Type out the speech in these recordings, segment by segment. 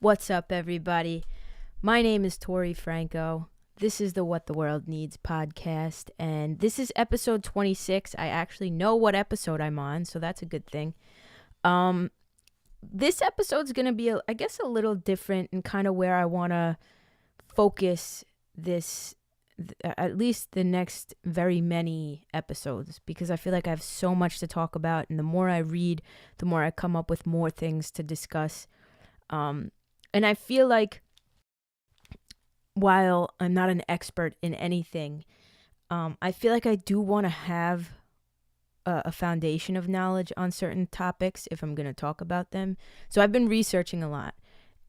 What's up, everybody? My name is Tori Franco. This is the What the World Needs podcast, and this is episode 26. I actually know what episode I'm on, so that's a good thing. This episode's going to be, I guess, a little different and kind of where I want to focus this, at least the next very many episodes, because I feel like I have so much to talk about, and the more I read, the more I come up with more things to discuss. And I feel like while I'm not an expert in anything, I feel like I do want to have a foundation of knowledge on certain topics if I'm going to talk about them. So I've been researching a lot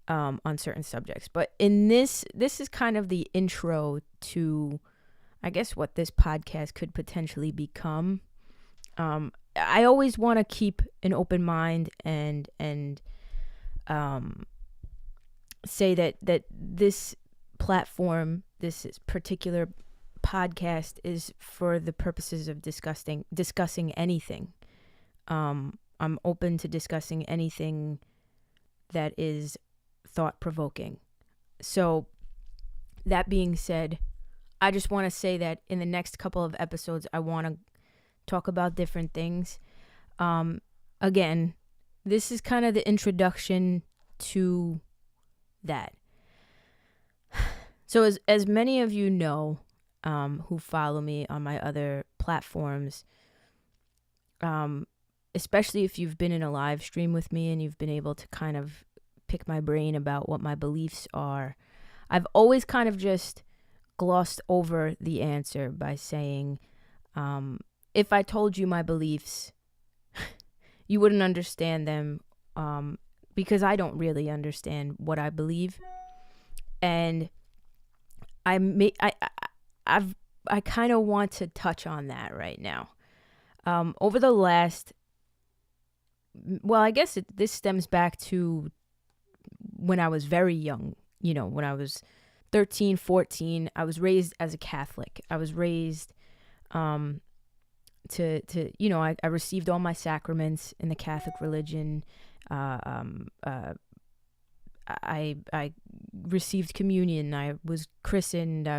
on certain subjects. But in this is kind of the intro to, I guess, what this podcast could potentially become. I always want to keep an open mind and say that this platform, this particular podcast, is for the purposes of discussing anything. I'm open to discussing anything that is thought-provoking. So that being said, I just want to say that in the next couple of episodes, I want to talk about different things. Again, this is kind of the introduction to that. So as many of you know, who follow me on my other platforms, especially if you've been in a live stream with me and you've been able to kind of pick my brain about what my beliefs are, I've always kind of just glossed over the answer by saying, if I told you my beliefs, you wouldn't understand them, because I don't really understand what I believe. And I kind of want to touch on that right now. Over the last, well, I guess this stems back to when I was very young, when I was 13, 14, I was raised as a Catholic. I was raised I received all my sacraments in the Catholic religion. I received communion. I was christened. I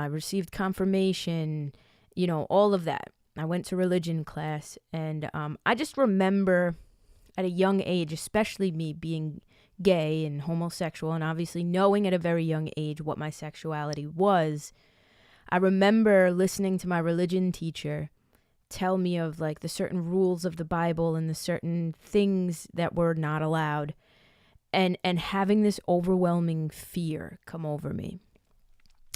received confirmation. All of that. I went to religion class, and I just remember at a young age, especially me being gay and homosexual, and obviously knowing at a very young age what my sexuality was. I remember listening to my religion teacher tell me of like the certain rules of the Bible and the certain things that were not allowed, and having this overwhelming fear come over me.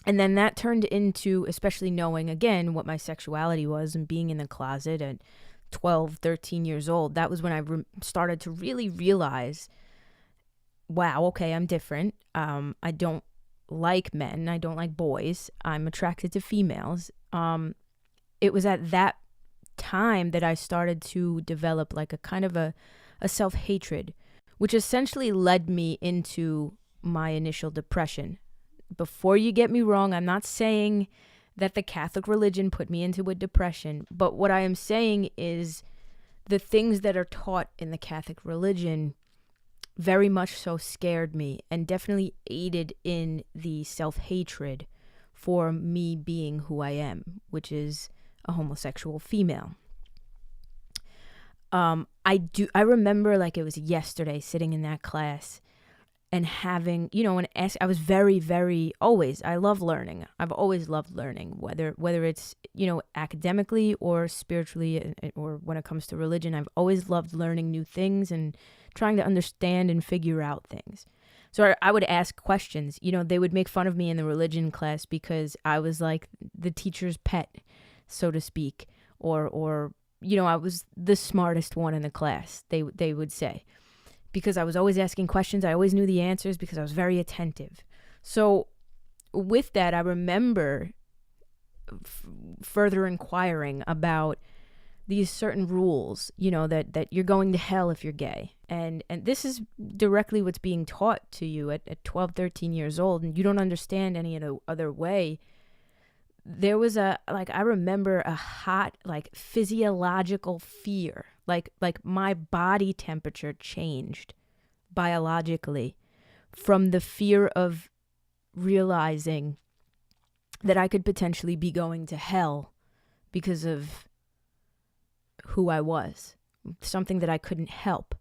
And then that turned into, especially knowing again what my sexuality was and being in the closet at 12, 13 years old, that was when I started to really realize, wow, okay, I'm different. I don't like men. I don't like boys. I'm attracted to females. It was at that time that I started to develop like a kind of a self-hatred, which essentially led me into my initial depression. Before you get me wrong, I'm not saying that the Catholic religion put me into a depression, but what I am saying is the things that are taught in the Catholic religion very much so scared me and definitely aided in the self-hatred for me being who I am, which is a homosexual female. I remember like it was yesterday sitting in that class and having, I was very, very, I love learning. I've always loved learning, whether it's, academically or spiritually, or when it comes to religion. I've always loved learning new things and trying to understand and figure out things. So I would ask questions. They would make fun of me in the religion class because I was like the teacher's pet, so to speak, or I was the smartest one in the class, they would say, because I was always asking questions. I always knew the answers because I was very attentive. So with that, I remember further inquiring about these certain rules, that you're going to hell if you're gay. And this is directly what's being taught to you at 12, 13 years old, and you don't understand any other way. There was I remember a hot, physiological fear, like my body temperature changed biologically from the fear of realizing that I could potentially be going to hell because of who I was, something that I couldn't help.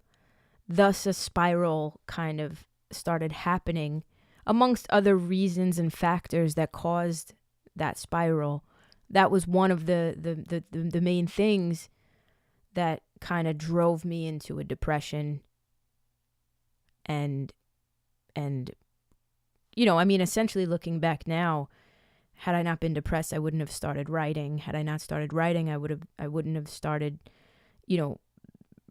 Thus, a spiral kind of started happening, amongst other reasons and factors that caused that spiral. That was one of the main things that kind of drove me into a depression. And essentially looking back now, had I not been depressed, I wouldn't have started writing. Had I not started writing, I wouldn't have started,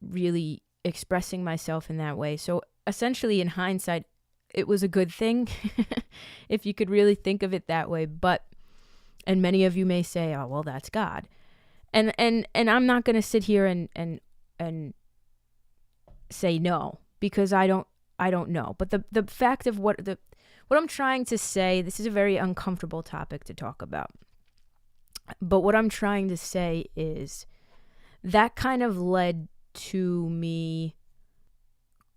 really expressing myself in that way. So essentially, in hindsight, it was a good thing, if you could really think of it that way. And many of you may say, "Oh, well, that's God," and I'm not going to sit here and say no, because I don't know. But the fact of what I'm trying to say, this is a very uncomfortable topic to talk about. But what I'm trying to say is that kind of led to me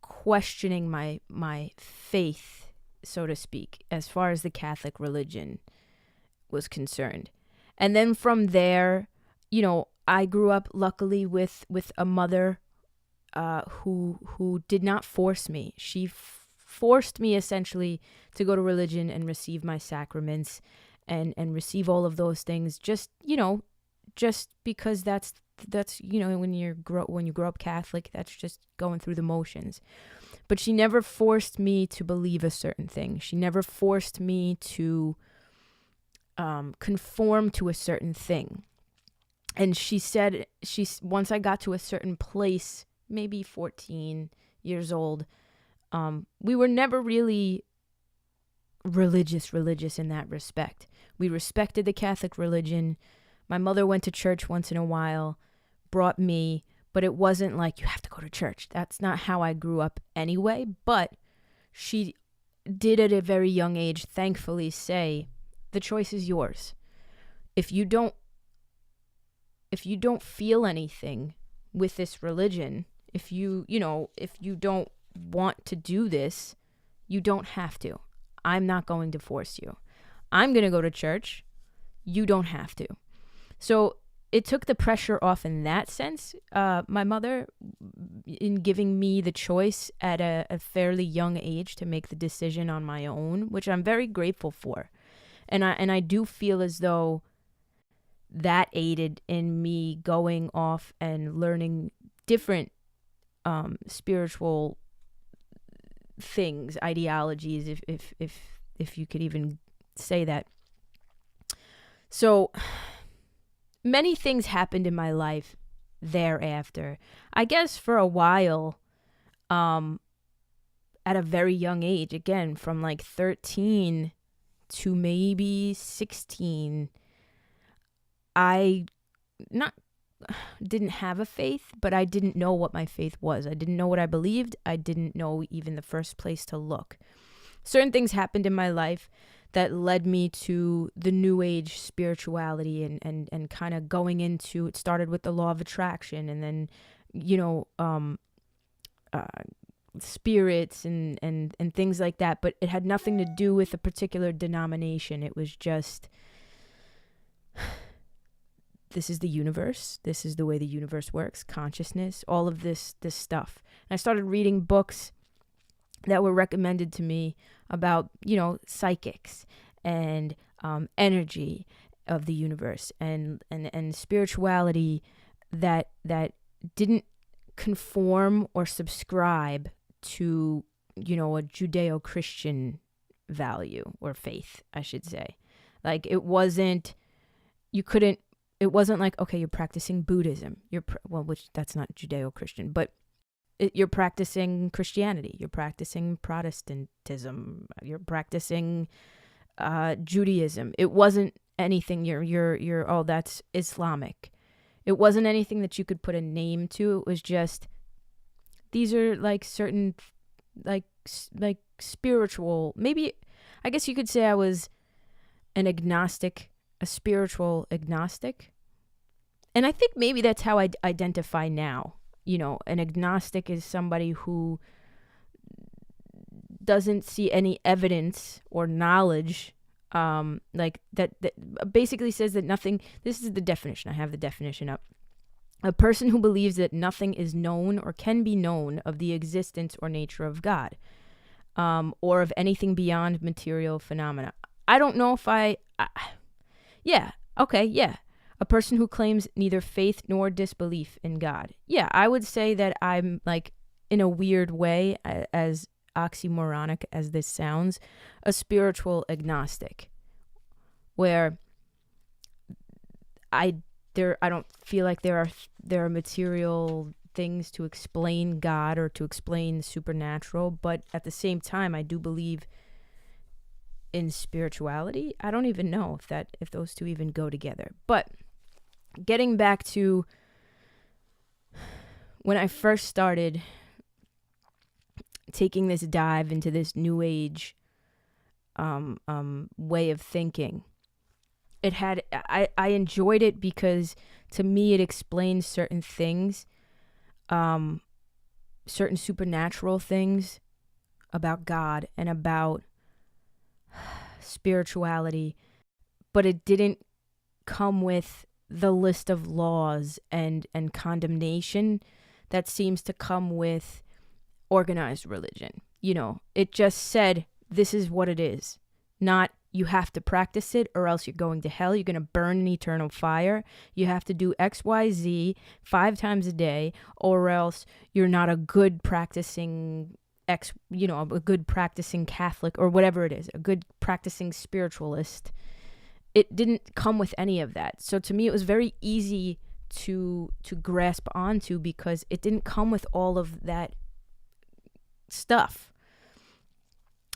questioning my faith, so to speak, as far as the Catholic religion was concerned. And then from there, I grew up luckily with a mother who did not force me. She forced me essentially to go to religion and receive my sacraments and receive all of those things, just because that's when you grow up Catholic, that's just going through the motions. But she never forced me to believe a certain thing. She never forced me to conform to a certain thing. And she said, once I got to a certain place, maybe 14 years old, we were never really religious in that respect. We respected the Catholic religion. My mother went to church once in a while, brought me, but it wasn't like you have to go to church. That's not how I grew up anyway. But she did at a very young age, thankfully, say, the choice is yours. If you don't feel anything with this religion, if you don't want to do this, you don't have to. I'm not going to force you. I'm going to go to church. You don't have to. So it took the pressure off in that sense. My mother, in giving me the choice at a fairly young age to make the decision on my own, which I'm very grateful for. And I do feel as though that aided in me going off and learning different spiritual things, ideologies, if you could even say that. So many things happened in my life thereafter. I guess for a while, at a very young age, again, from like 13 to maybe 16, I didn't have a faith, but I didn't know what my faith was. I didn't know what I believed. I didn't know even the first place to look. Certain things happened in my life that led me to the New Age spirituality and kind of going into, it started with the law of attraction, and then, spirits and things like that. But it had nothing to do with a particular denomination. It was just, this is the universe. This is the way the universe works. Consciousness, all of this stuff. And I started reading books that were recommended to me about, psychics and energy of the universe and spirituality that didn't conform or subscribe to, a Judeo-Christian value or faith, I should say. Like, it wasn't like, okay, you're practicing Buddhism. Which that's not Judeo-Christian, but you're practicing Christianity. You're practicing Protestantism. You're practicing Judaism. It wasn't anything. Oh, that's Islamic. It wasn't anything that you could put a name to. It was just, these are like certain, like spiritual. Maybe, I guess you could say I was an agnostic. A spiritual agnostic. And I think maybe that's how I identify now. An agnostic is somebody who doesn't see any evidence or knowledge, like that basically says that nothing, this is the definition, I have the definition up. A person who believes that nothing is known or can be known of the existence or nature of God, or of anything beyond material phenomena. I don't know if yeah, okay, yeah. A person who claims neither faith nor disbelief in God. Yeah, I would say that I'm, like, in a weird way, as oxymoronic as this sounds, a spiritual agnostic, where I don't feel like there are material things to explain God or to explain the supernatural, but at the same time, I do believe in spirituality. I don't even know if those two even go together. But getting back to when I first started taking this dive into this new age way of thinking, I enjoyed it because to me it explains certain things, certain supernatural things about God and about spirituality, but it didn't come with the list of laws and condemnation that seems to come with organized religion. You know, it just said, this is what it is. Not, you have to practice it or else you're going to hell. You're going to burn in eternal fire. You have to do X, Y, Z 5 times a day, or else you're not a good practicing a good practicing Catholic, or whatever it is, a good practicing spiritualist. It didn't come with any of that. So to me, it was very easy to grasp onto because it didn't come with all of that stuff.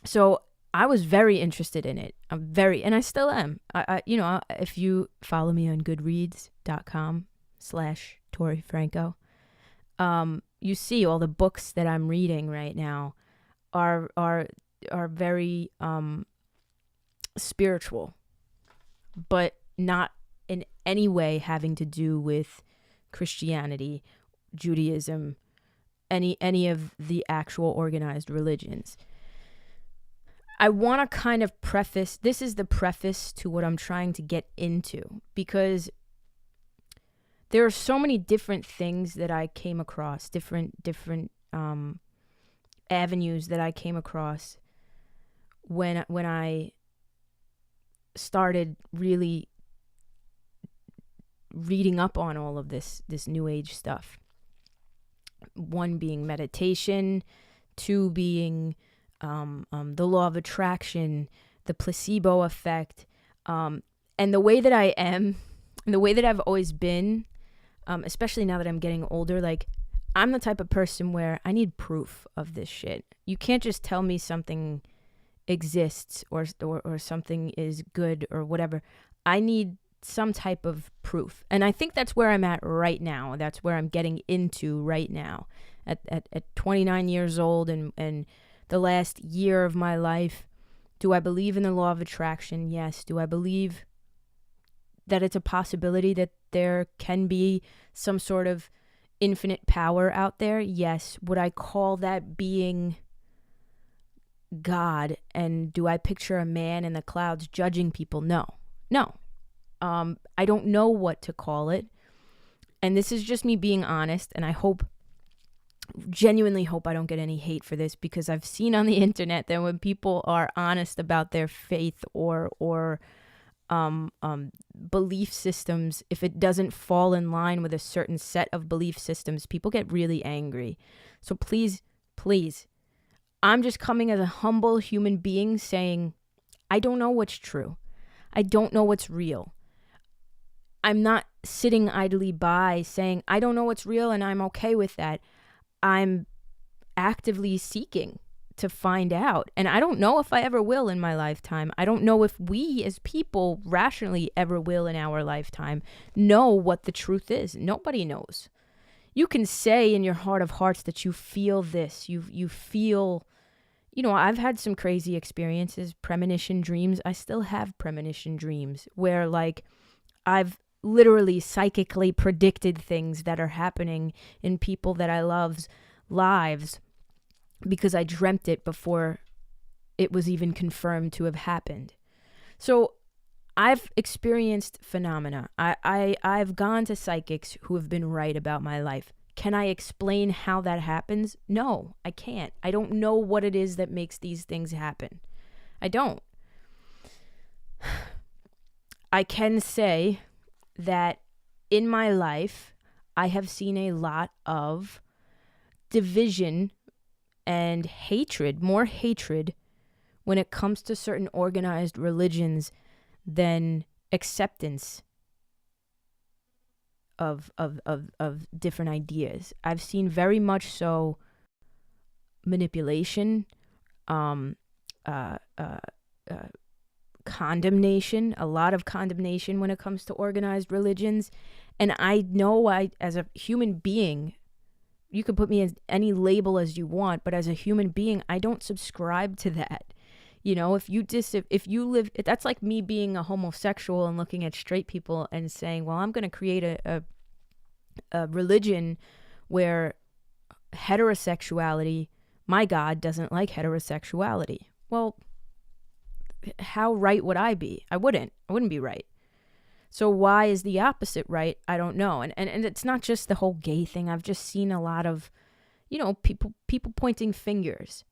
So I was very interested in it. And I still am. If you follow me on goodreads.com/Tori Franco, you see all the books that I'm reading right now are very spiritual, but not in any way having to do with Christianity, Judaism, any of the actual organized religions. I want to kind of preface, this is the preface to what I'm trying to get into, because there are so many different things that I came across, different avenues that I came across when I started really reading up on all of this new age stuff. One being meditation, 2 being the law of attraction, the placebo effect, and the way that I am, and the way that I've always been, especially now that I'm getting older, like, I'm the type of person where I need proof of this shit. You can't just tell me something exists or something is good or whatever. I need some type of proof. And I think that's where I'm at right now. That's where I'm getting into right now at 29 years old and the last year of my life. Do I believe in the law of attraction? Yes. Do I believe that it's a possibility that there can be some sort of infinite power out there? Yes. Would I call that being God? And do I picture a man in the clouds judging people? No. I don't know what to call it. And this is just me being honest. And I genuinely hope I don't get any hate for this, because I've seen on the internet that when people are honest about their faith or belief systems, if it doesn't fall in line with a certain set of belief systems, people get really angry. So please, I'm just coming as a humble human being saying, I don't know what's true. I don't know what's real. I'm not sitting idly by saying, I don't know what's real and I'm okay with that. I'm actively seeking to find out. And I don't know if I ever will in my lifetime. I don't know if we as people rationally ever will in our lifetime know what the truth is. Nobody knows. You can say in your heart of hearts that you feel this. You feel, I've had some crazy experiences, premonition dreams. I still have premonition dreams where, like, I've literally psychically predicted things that are happening in people that I love's lives because I dreamt it before it was even confirmed to have happened. So I've experienced phenomena. I've gone to psychics who have been right about my life. Can I explain how that happens? No, I can't. I don't know what it is that makes these things happen. I don't. I can say that in my life, I have seen a lot of division and hatred, more hatred, when it comes to certain organized religions than acceptance of different ideas. I've seen very much so manipulation, condemnation, a lot of condemnation when it comes to organized religions. And I know as a human being, you could put me as any label as you want, but as a human being, I don't subscribe to that. You know, if you live, that's like me being a homosexual and looking at straight people and saying, well, I'm going to create a religion where heterosexuality, my God doesn't like heterosexuality. Well, how right would I be? I wouldn't be right. So why is the opposite right? I don't know. And it's not just the whole gay thing. I've just seen a lot of, people pointing fingers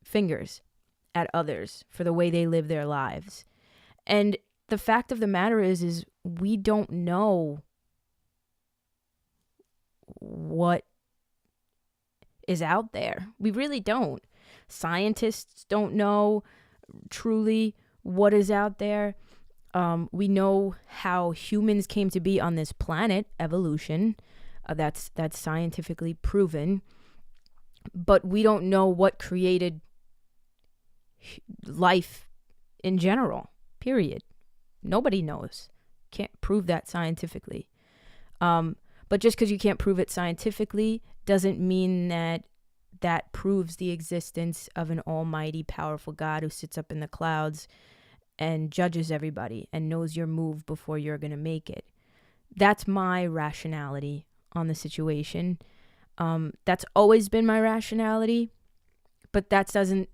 at others for the way they live their lives. And the fact of the matter is we don't know what is out there. We really don't. Scientists don't know truly what is out there. We know how humans came to be on this planet, evolution. That's scientifically proven. But we don't know what created life in general, period. Nobody knows. Can't prove that scientifically. But just because you can't prove it scientifically doesn't mean that proves the existence of an almighty, powerful God who sits up in the clouds and judges everybody and knows your move before you're going to make it. That's my rationality on the situation. That's always been my rationality, but that doesn't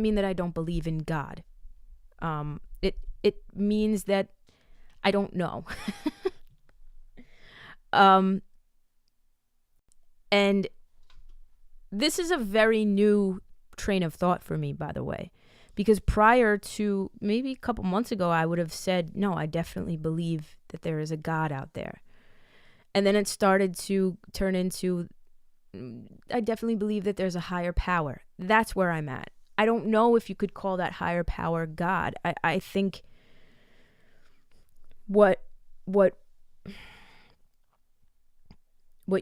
mean that I don't believe in God. It means that I don't know. And this is a very new train of thought for me, by the way, because prior to maybe a couple months ago, I would have said, no, I definitely believe that there is a God out there. And then it started to turn into, I definitely believe that there's a higher power. That's where I'm at. I don't know if you could call that higher power God. I think what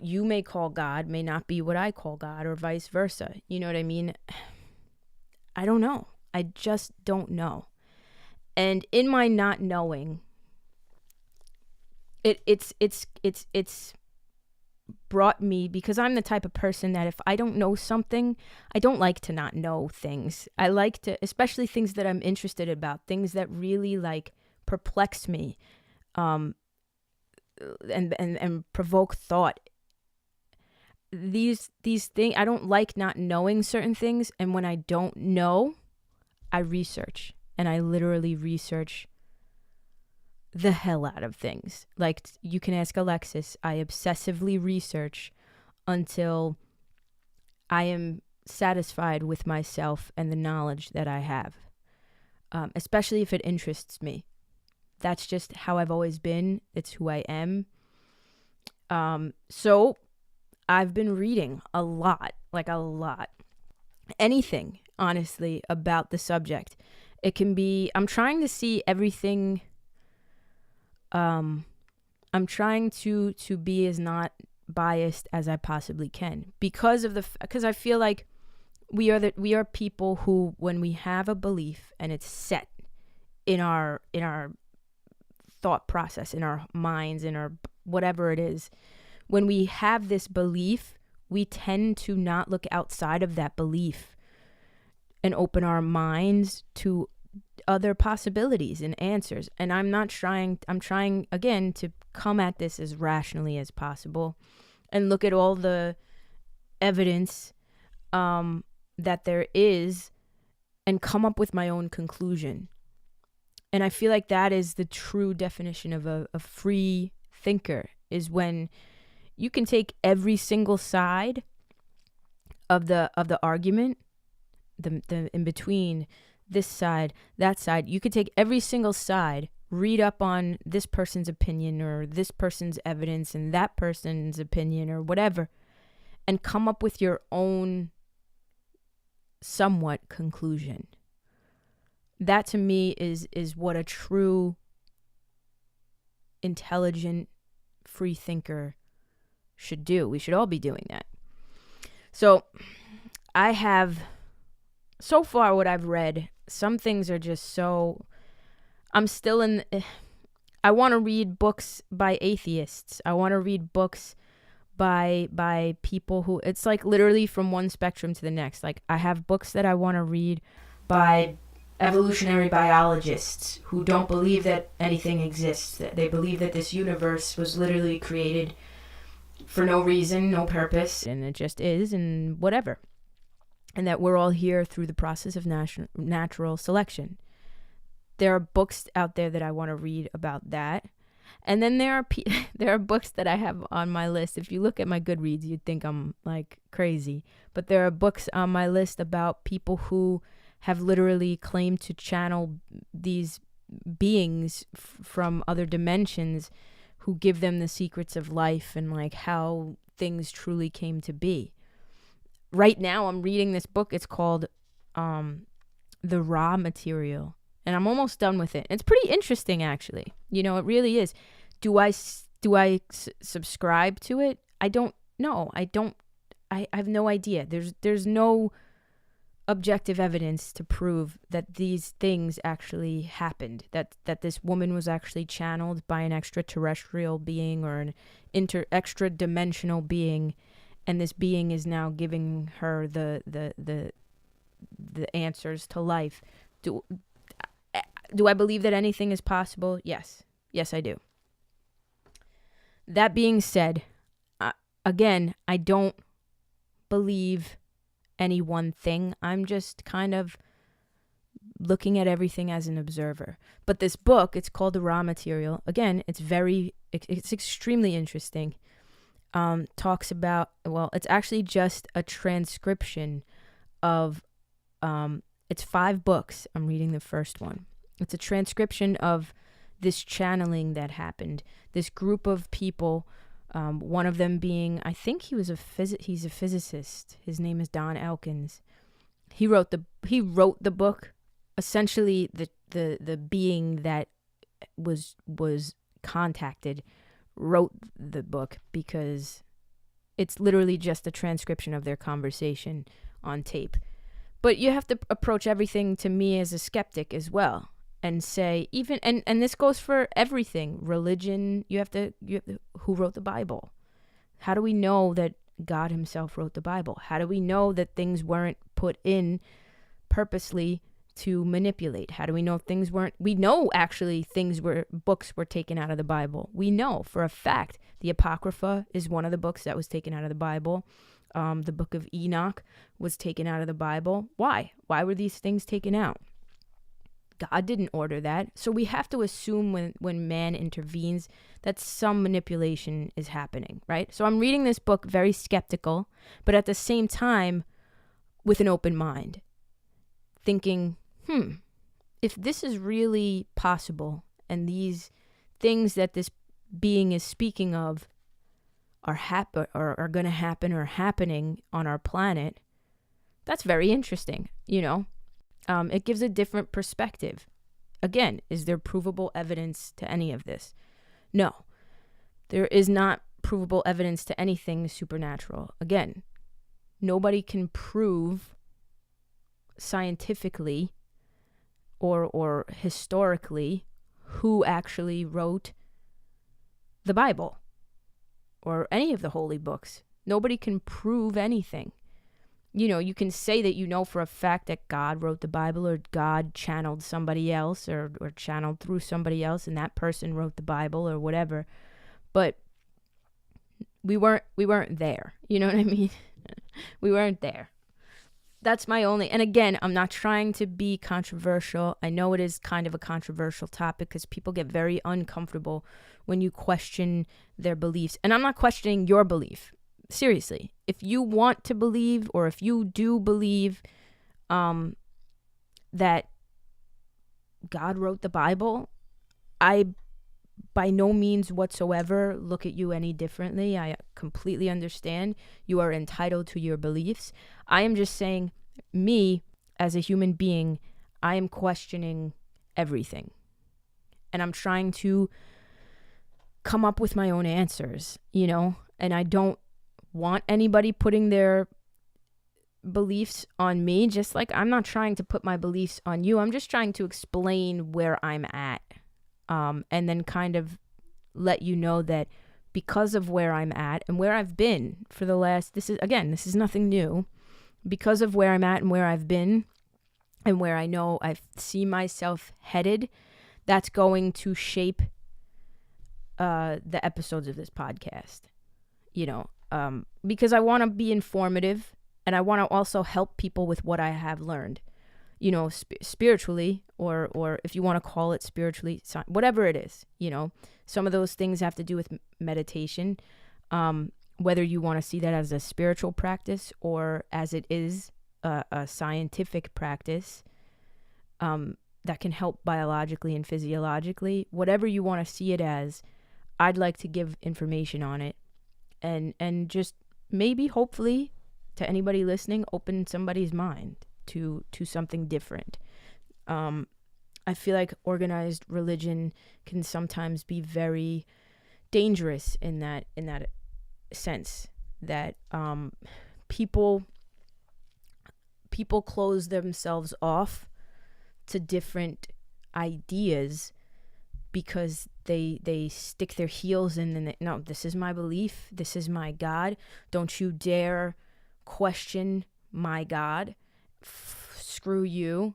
you may call God may not be what I call God, or vice versa. You know what I mean? I don't know. I just don't know. And in my not knowing, it's brought me, because I'm the type of person that if I don't know something, I don't like to not know things. I like to, especially things that I'm interested about, things that really like perplex me, and provoke thought. These things, I don't like not knowing certain things, and when I don't know, I research, and I literally research the hell out of things. Like, you can ask Alexis, I obsessively research until I am satisfied with myself and the knowledge that I have, especially if it interests me. That's just how I've always been. It's who I am. So I've been reading a lot. Anything, honestly, about the subject. It can be, I'm trying to see everything. I'm trying to be as not biased as I possibly can, because I feel like we are people who, when we have a belief and it's set in our thought process, in our minds, in our whatever it is, when we have this belief, we tend to not look outside of that belief and open our minds to other possibilities and answers. And I'm trying again to come at this as rationally as possible and look at all the evidence that there is and come up with my own conclusion. And I feel like that is the true definition of a free thinker, is when you can take every single side of the argument, the in between, this side, that side. You could take every single side, read up on this person's opinion or this person's evidence and that person's opinion or whatever, and come up with your own somewhat conclusion. That to me is what a true intelligent free thinker should do. We should all be doing that. So I have, so far what I've read, some things are just so, I'm still in, I want to read books by atheists. I want to read books by people who, it's like literally from one spectrum to the next. Like I have books that I want to read by evolutionary biologists who don't believe that anything exists. That they believe that this universe was literally created for no reason, no purpose, and it just is, and whatever. And that we're all here through the process of natural selection. There are books out there that I want to read about that. And then there are books that I have on my list. If you look at my Goodreads, you'd think I'm like crazy. But there are books on my list about people who have literally claimed to channel these beings from other dimensions, who give them the secrets of life and like how things truly came to be. Right now I'm reading this book. It's called The Raw Material, and I'm almost done with it. It's pretty interesting, actually. You know, it really is. Do I subscribe to it? I don't know. I have no idea. There's no objective evidence to prove that these things actually happened, that this woman was actually channeled by an extraterrestrial being or an extra dimensional being, and this being is now giving her the answers to life. Do I believe that anything is possible? Yes, I do. That being said, again, I don't believe any one thing. I'm just kind of looking at everything as an observer. But this book, it's called The Raw Material. Again, it's extremely interesting. Talks about, well, it's actually just a transcription of, it's 5 books. I'm reading the first one. It's a transcription of this channeling that happened. This group of people, one of them being, I think he's a physicist. His name is Don Elkins. He wrote the book. Essentially, the being that was contacted wrote the book because it's literally just a transcription of their conversation on tape. But you have to approach everything, to me, as a skeptic as well, and say, even, and this goes for everything, religion, you have to, who wrote the Bible? How do we know that God himself wrote the Bible? How do we know that things weren't put in purposely to manipulate? How do we know we know actually books were taken out of the Bible. We know for a fact the Apocrypha is one of the books that was taken out of the Bible. The book of Enoch was taken out of the Bible. Why? Why were these things taken out? God didn't order that. So we have to assume when man intervenes that some manipulation is happening, right? So I'm reading this book very skeptical, but at the same time with an open mind, thinking, if this is really possible and these things that this being is speaking of are going to happen or happening on our planet, that's very interesting, you know? It gives a different perspective. Again, is there provable evidence to any of this? No, there is not provable evidence to anything supernatural. Again, nobody can prove scientifically or historically who actually wrote the Bible or any of the holy books. Nobody can prove anything. You know, you can say that you know for a fact that God wrote the Bible or God channeled somebody else or channeled through somebody else and that person wrote the Bible or whatever. But we weren't there. You know what I mean? We weren't there. That's my only, and again, I'm not trying to be controversial. I know it is kind of a controversial topic because people get very uncomfortable when you question their beliefs. And I'm not questioning your belief. Seriously, if you want to believe, or if you do believe that God wrote the Bible, I by no means whatsoever look at you any differently. I completely understand. You are entitled to your beliefs. I am just saying, me as a human being, I am questioning everything. And I'm trying to come up with my own answers, you know? And I don't want anybody putting their beliefs on me, just like I'm not trying to put my beliefs on you. I'm just trying to explain where I'm at. And then kind of let you know that because of where I'm at and where I've been for the last, this is nothing new. Because of where I'm at and where I've been and where I know I see myself headed, that's going to shape the episodes of this podcast, you know, because I want to be informative and I want to also help people with what I have learned. You know, spiritually, or if you want to call it spiritually, whatever it is, you know, some of those things have to do with meditation, whether you want to see that as a spiritual practice or as it is a scientific practice that can help biologically and physiologically, whatever you want to see it as, I'd like to give information on it and just maybe, hopefully, to anybody listening, open somebody's mind to something different. I feel like organized religion can sometimes be very dangerous in that sense, that people close themselves off to different ideas because they stick their heels in and no, this is my belief, this is my God, don't you dare question my God. Screw you,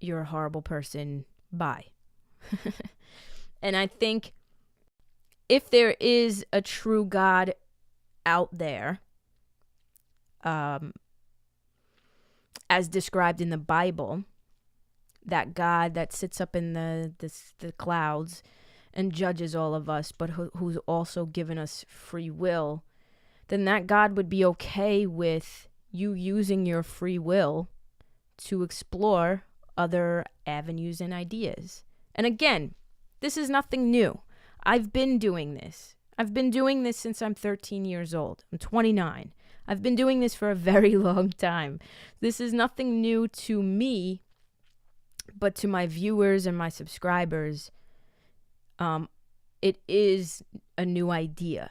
you're a horrible person, bye. And I think if there is a true God out there, as described in the Bible, that God that sits up in the clouds and judges all of us, but who's also given us free will, then that God would be okay with you using your free will to explore other avenues and ideas. And again, this is nothing new. I've been doing this. I've been doing this since I'm 13 years old. I'm 29. I've been doing this for a very long time. This is nothing new to me, but to my viewers and my subscribers, it is a new idea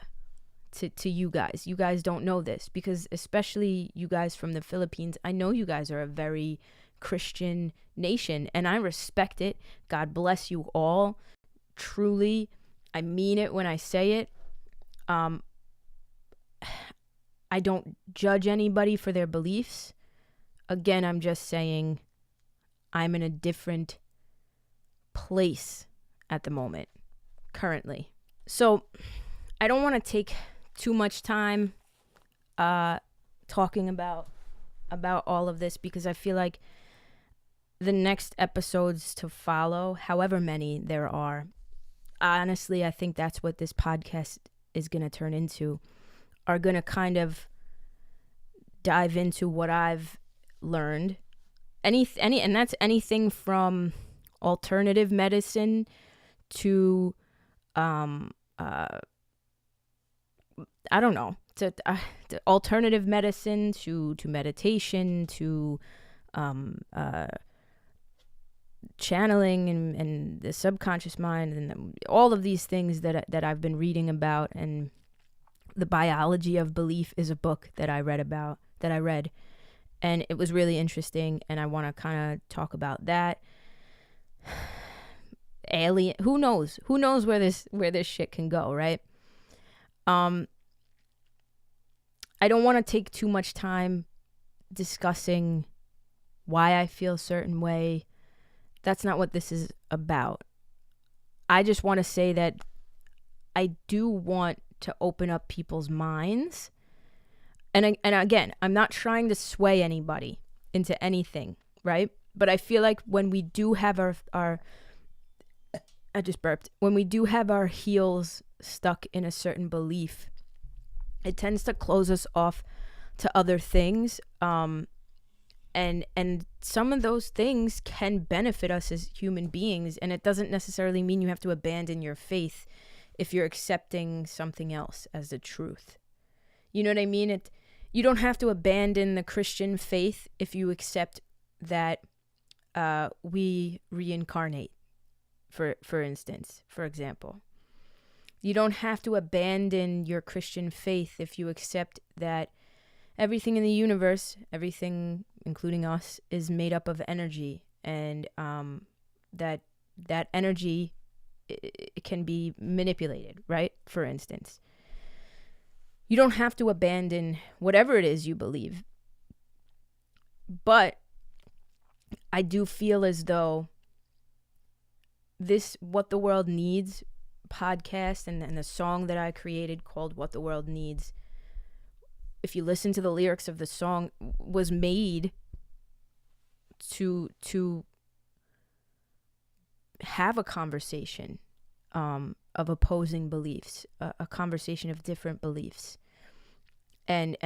to you guys. You guys don't know this because especially you guys from the Philippines, I know you guys are a very Christian nation and I respect it. God bless you all. Truly, I mean it when I say it. I don't judge anybody for their beliefs. Again, I'm just saying I'm in a different place at the moment, currently. So I don't want to take too much time talking about all of this because I feel like the next episodes to follow, however many there are, honestly, I think that's what this podcast is going to turn into, are going to kind of dive into what I've learned. And that's anything from alternative medicine to I don't know, to alternative medicine, to meditation, to channeling and the subconscious mind, and all of these things that I've been reading about. And The Biology of Belief is a book that I read, and it was really interesting, and I want to kind of talk about that. Alien, who knows where this shit can go, right? I don't want to take too much time discussing why I feel a certain way. That's not what this is about. I just want to say that I do want to open up people's minds. And again, I'm not trying to sway anybody. into anything, right? But I feel like when we do have our I just burped. When we do have our heels stuck in a certain belief, it tends to close us off to other things. And some of those things can benefit us as human beings, and it doesn't necessarily mean you have to abandon your faith if you're accepting something else as the truth. You know what I mean? You don't have to abandon the Christian faith if you accept that we reincarnate, for instance, for example. You don't have to abandon your Christian faith if you accept that everything in the universe, everything including us, is made up of energy, and that energy it can be manipulated, right? For instance. You don't have to abandon whatever it is you believe. But I do feel as though this What the World Needs podcast and the song that I created called What the World Needs, if you listen to the lyrics of the song, was made to have a conversation of opposing beliefs, a conversation of different beliefs, and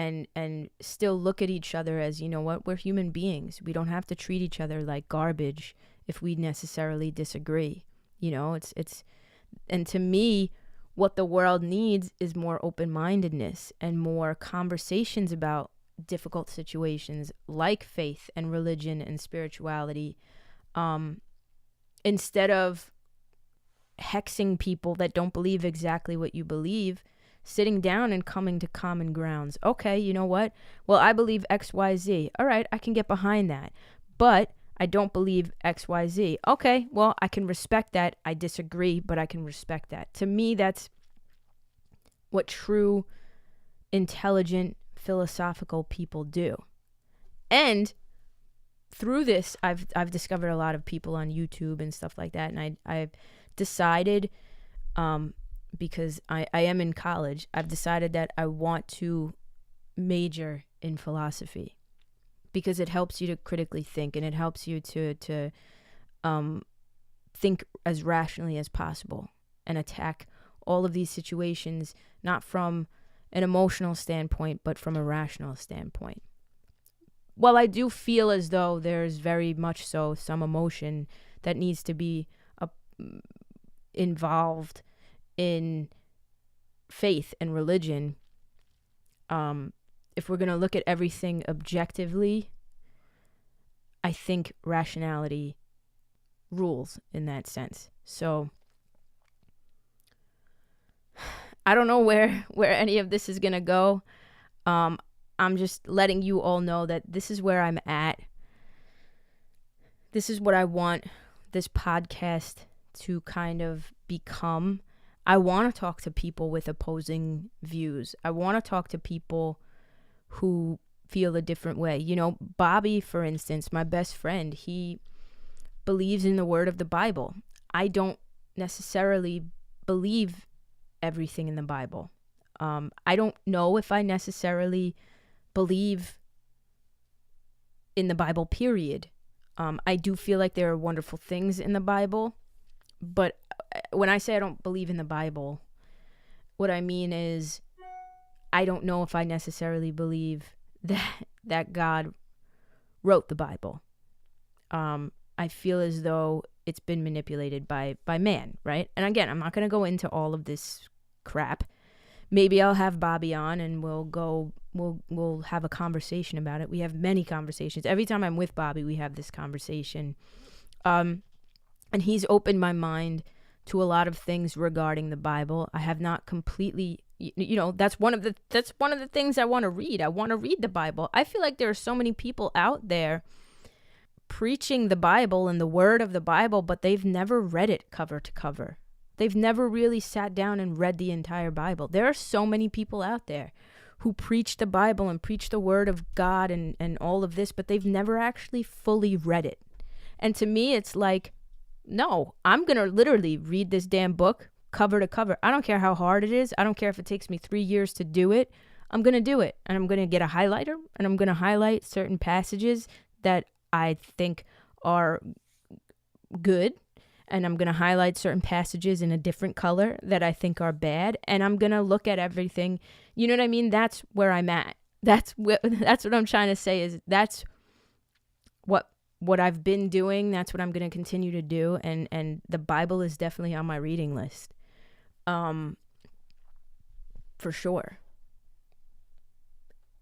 still look at each other as, you know what, we're human beings. We don't have to treat each other like garbage if we necessarily disagree. You know, it's and to me, what the world needs is more open-mindedness and more conversations about difficult situations like faith and religion and spirituality, instead of hexing people that don't believe exactly what you believe. Sitting down and coming to common grounds. Okay, you know what? Well, I believe XYZ. All right, I can get behind that. But I don't believe XYZ. Okay, well, I can respect that. I disagree, but I can respect that. To me, that's what true, intelligent, philosophical people do. And through this, I've discovered a lot of people on YouTube and stuff like that. And I've decided, because I am in college, I've decided that I want to major in philosophy, because it helps you to critically think, and it helps you to think as rationally as possible and attack all of these situations, not from an emotional standpoint, but from a rational standpoint. Well, I do feel as though there's very much so some emotion that needs to be involved in faith and religion. If we're going to look at everything objectively, I think rationality rules in that sense. So I don't know where any of this is going to go. I'm just letting you all know that this is where I'm at. This is what I want this podcast to kind of become. I want to talk to people with opposing views. I want to talk to people who feel a different way. You know, Bobby, for instance, my best friend, he believes in the word of the Bible. I don't necessarily believe everything in the Bible. I don't know if I necessarily believe in the Bible, period. I do feel like there are wonderful things in the Bible, but when I say I don't believe in the Bible, what I mean is I don't know if I necessarily believe that God wrote the Bible. I feel as though it's been manipulated by man, right? And again, I'm not going to go into all of this crap. Maybe I'll have Bobby on and we'll have a conversation about it. We have many conversations. Every time I'm with Bobby, we have this conversation. And he's opened my mind to a lot of things regarding the Bible. I have not completely, that's one of the things I want to read. I want to read the Bible. I feel like there are so many people out there preaching the Bible and the word of the Bible, but they've never read it cover to cover. They've never really sat down and read the entire Bible. There are so many people out there who preach the Bible and preach the word of God and all of this, but they've never actually fully read it. And to me, it's like, no, I'm going to literally read this damn book cover to cover. I don't care how hard it is. I don't care if it takes me 3 years to do it. I'm going to do it. And I'm going to get a highlighter and I'm going to highlight certain passages that I think are good, and I'm going to highlight certain passages in a different color that I think are bad, and I'm going to look at everything. You know what I mean? That's where I'm at. That's what I'm trying to say, is that's what I've been doing. That's what I'm going to continue to do, and the Bible is definitely on my reading list. For sure.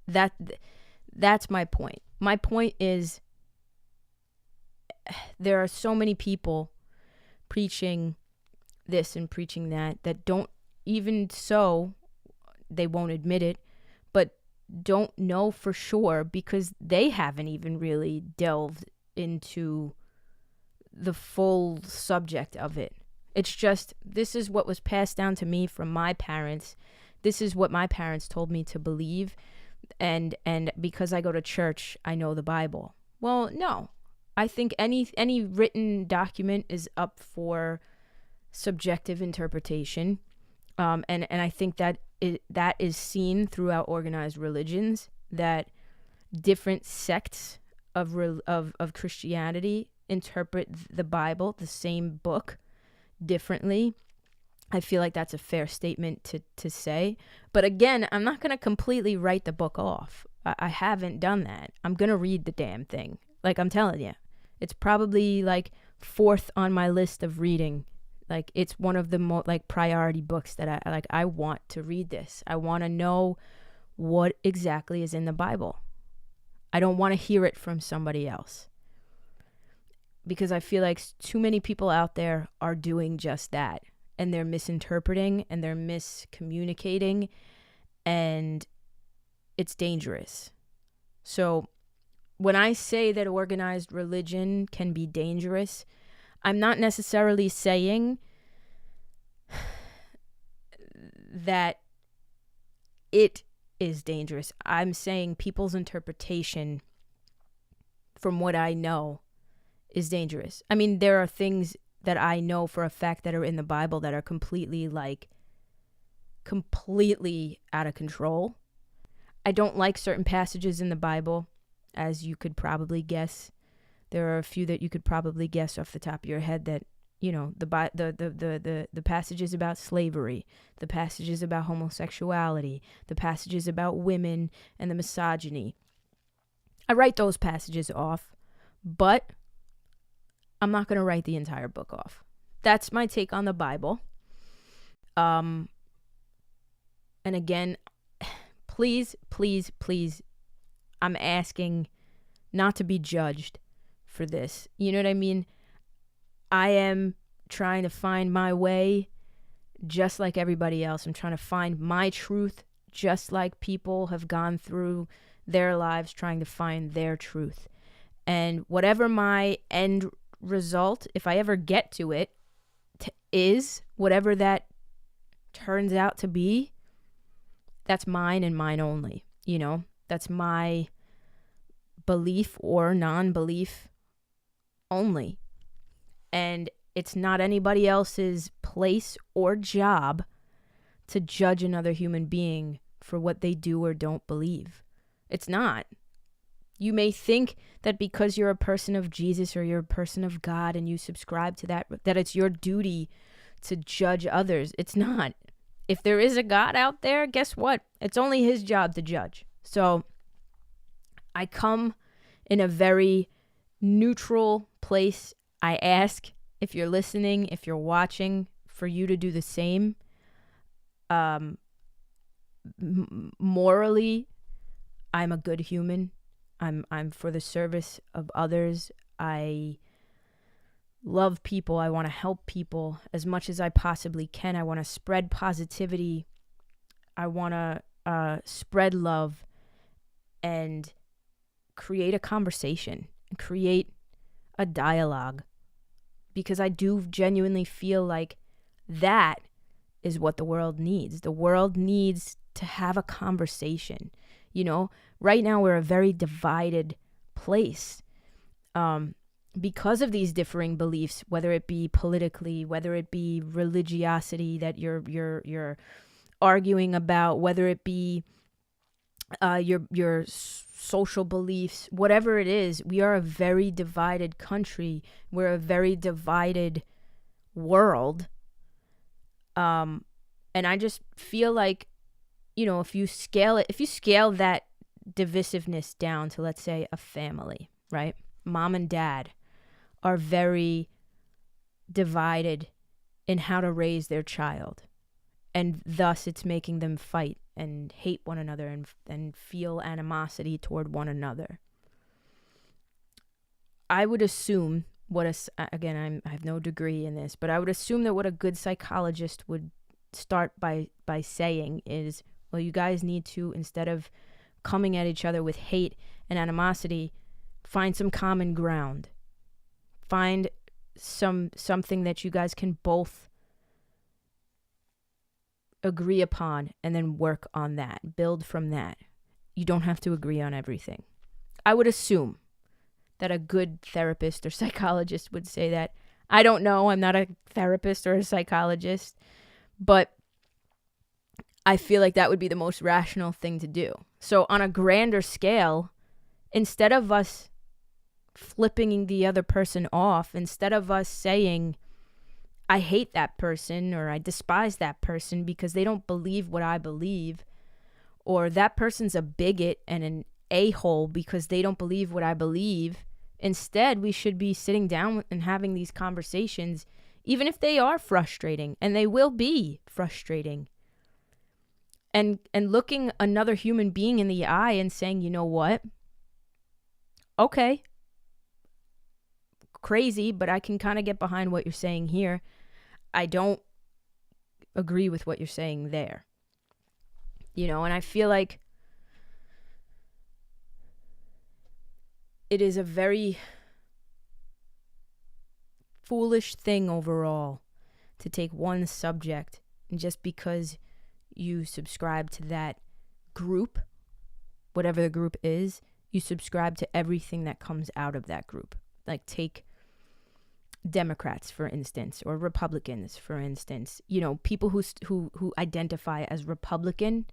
That's my point. My point is, there are so many people preaching this and preaching that don't, even so, they won't admit it, but don't know for sure because they haven't even really delved into the full subject of it. It's just, this is what was passed down to me from my parents. This is what my parents told me to believe. And because I go to church, I know the Bible. Well, no. I think any written document is up for subjective interpretation. And I think that is seen throughout organized religions, that different sects of Christianity interpret the Bible, the same book, differently. I feel like that's a fair statement to say. But again, I'm not going to completely write the book off. I haven't done that. I'm going to read the damn thing. Like, I'm telling you. It's probably like 4th on my list of reading. Like, it's one of the priority books that I want to read this. I want to know what exactly is in the Bible. I don't want to hear it from somebody else. Because I feel like too many people out there are doing just that. And they're misinterpreting and they're miscommunicating. And it's dangerous. So when I say that organized religion can be dangerous, I'm not necessarily saying that it is dangerous. I'm saying people's interpretation, from what I know, is dangerous. I mean, there are things that I know for a fact that are in the Bible that are completely out of control. I don't like certain passages in the Bible, as you could probably guess. There are a few that you could probably guess off the top of your head that, you know, the passages about slavery, the passages about homosexuality, the passages about women and the misogyny. I write those passages off, but I'm not going to write the entire book off. That's my take on the Bible. And again, please, I'm asking not to be judged for this. You know what I mean? I am trying to find my way just like everybody else. I'm trying to find my truth just like people have gone through their lives trying to find their truth. And whatever my end result, if I ever get to it, is whatever that turns out to be, that's mine and mine only. You know, that's my belief or non-belief only. And it's not anybody else's place or job to judge another human being for what they do or don't believe. It's not. You may think that because you're a person of Jesus or you're a person of God and you subscribe to that it's your duty to judge others. It's not. If there is a God out there, guess what? It's only his job to judge. So I come in a very neutral place. I ask, if you're listening, if you're watching, for you to do the same. Morally, I'm a good human. I'm for the service of others. I love people. I want to help people as much as I possibly can. I want to spread positivity. I want to spread love and create a conversation, create a dialogue, because I do genuinely feel like that is what the world needs. The world needs to have a conversation. You know, right now we're a very divided place because of these differing beliefs, whether it be politically, whether it be religiosity that you're arguing about, whether it be your social beliefs, whatever it is. We are a very divided country. We're a very divided world. And I just feel like, if you scale that divisiveness down to, let's say, a family, right? Mom and dad are very divided in how to raise their child. And thus it's making them fight and hate one another and feel animosity toward one another. I would assume I have no degree in this, but I would assume that what a good psychologist would start by saying is, well, you guys need to, instead of coming at each other with hate and animosity, find some common ground. Find something that you guys can both agree upon, and then work on that. Build from that. You don't have to agree on everything. I would assume that a good therapist or psychologist would say that. I don't know. I'm not a therapist or a psychologist, but I feel like that would be the most rational thing to do. So on a grander scale, instead of us flipping the other person off, instead of us saying, I hate that person, or I despise that person because they don't believe what I believe, or that person's a bigot and an a-hole because they don't believe what I believe. Instead, we should be sitting down and having these conversations, even if they are frustrating, and they will be frustrating. And looking another human being in the eye and saying, you know what? Okay. Crazy, but I can kind of get behind what you're saying here. I don't agree with what you're saying there. And I feel like it is a very foolish thing overall to take one subject and just because you subscribe to that group, whatever the group is, you subscribe to everything that comes out of that group. Like take Democrats, for instance, or Republicans, for instance. People who identify as Republican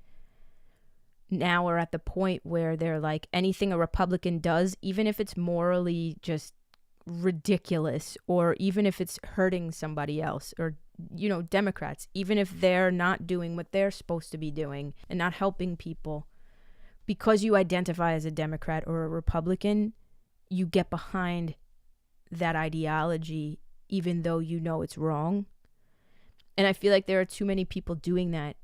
now are at the point where they're like, anything a Republican does, even if it's morally just ridiculous, or even if it's hurting somebody else, or Democrats, even if they're not doing what they're supposed to be doing and not helping people, because you identify as a Democrat or a Republican, you get behind that ideology even though it's wrong. And I feel like there are too many people doing that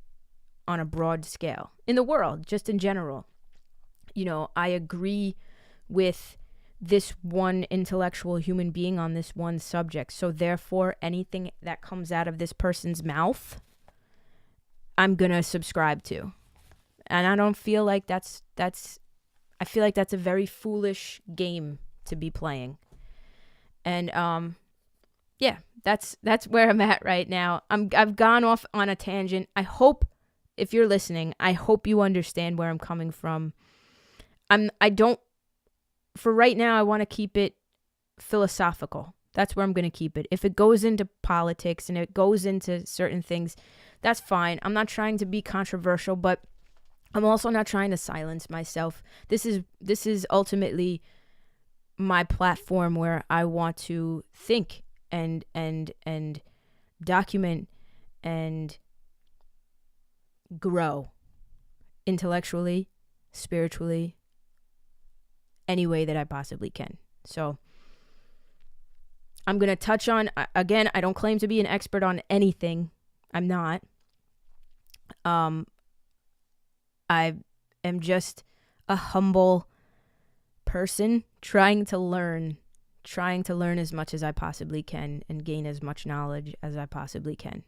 on a broad scale in the world, just in general. I agree with this one intellectual human being on this one subject, so therefore anything that comes out of this person's mouth, I'm gonna subscribe to. And I don't feel like I feel like that's a very foolish game to be playing. And yeah, that's where I'm at right now. I've gone off on a tangent. I hope, if you're listening, I hope you understand where I'm coming from. For right now, I want to keep it philosophical. That's where I'm going to keep it. If it goes into politics and it goes into certain things, that's fine. I'm not trying to be controversial, but I'm also not trying to silence myself. This is ultimately my platform where I want to think and document and grow intellectually, spiritually, any way that I possibly can. So I'm going to touch on, again, I don't claim to be an expert on anything. I'm not. I am just a humble person trying to learn as much as I possibly can and gain as much knowledge as I possibly can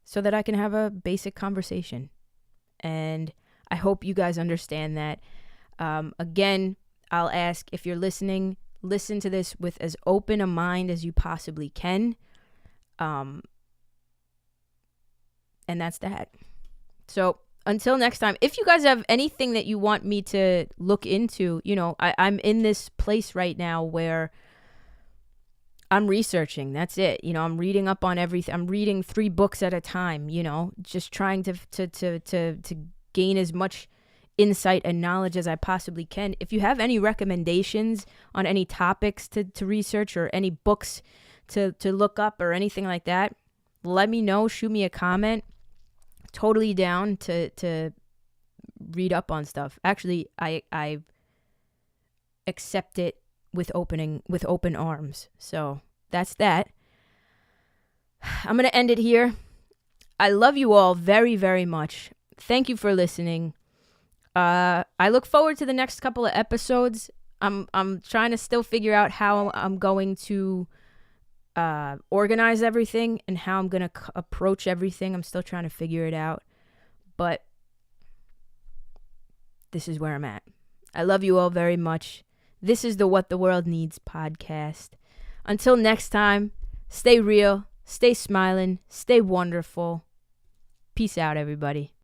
so that I can have a basic conversation. And I hope you guys understand that. Again, I'll ask, if you're listening, listen to this with as open a mind as you possibly can. And that's that. So until next time, if you guys have anything that you want me to look into, I'm in this place right now where I'm researching. That's it. I'm reading up on everything. I'm reading 3 books at a time, just trying to gain as much insight and knowledge as I possibly can. If you have any recommendations on any topics to research or any books to look up or anything like that, let me know. Shoot me a comment. Totally down to read up on stuff. Actually, I accept it with open arms. So that's that. I'm going to end it here. I love you all very, very much. Thank you for listening. I look forward to the next couple of episodes. I'm trying to still figure out how I'm going to organize everything and how I'm going to approach everything. I'm still trying to figure it out. But this is where I'm at. I love you all very much. This is the What the World Needs podcast. Until next time, stay real, stay smiling, stay wonderful. Peace out, everybody.